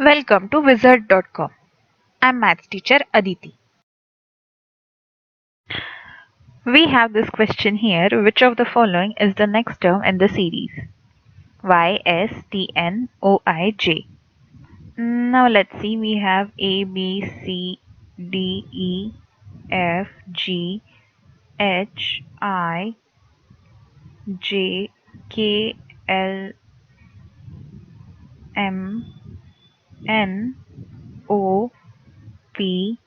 Welcome to Wizard.com. I'm maths teacher Aditi. We have this question here. Which of the following is the next term in the series? Y, S, T, N, O, I, J. Now let's see. We have A, B, C, D, E, F, G, H, I, J, K, L, M, N, O, P,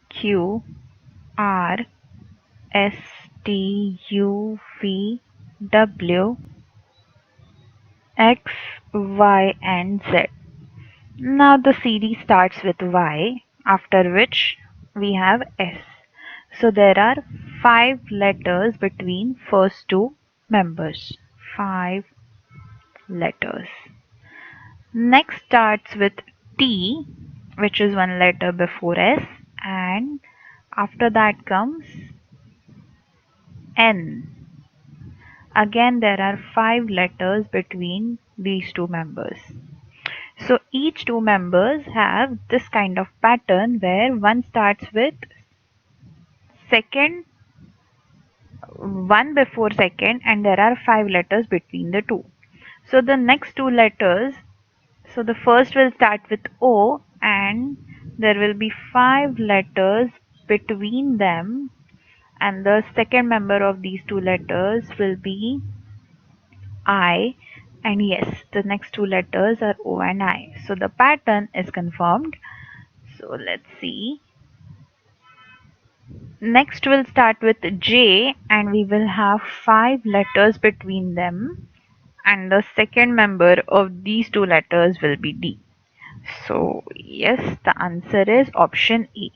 Q, R, S, T, U, V, W, X, Y, and Z. Now the series starts with Y, after which we have S. So there are 5 letters between first two members. 5 letters. Next starts with T, which is 1 letter before S, and after that comes N. Again, there are 5 letters between these two members. So each two members have this kind of pattern where one starts with second, one before second, and there are 5 letters between the two. So the next two letters, so the first will start with O and there will be 5 letters between them, and the second member of these two letters will be I, and yes, the next two letters are O and I. So the pattern is confirmed. So let's see. Next we'll start with J and we will have 5 letters between them, and the second member of these two letters will be D. So yes, the answer is option A.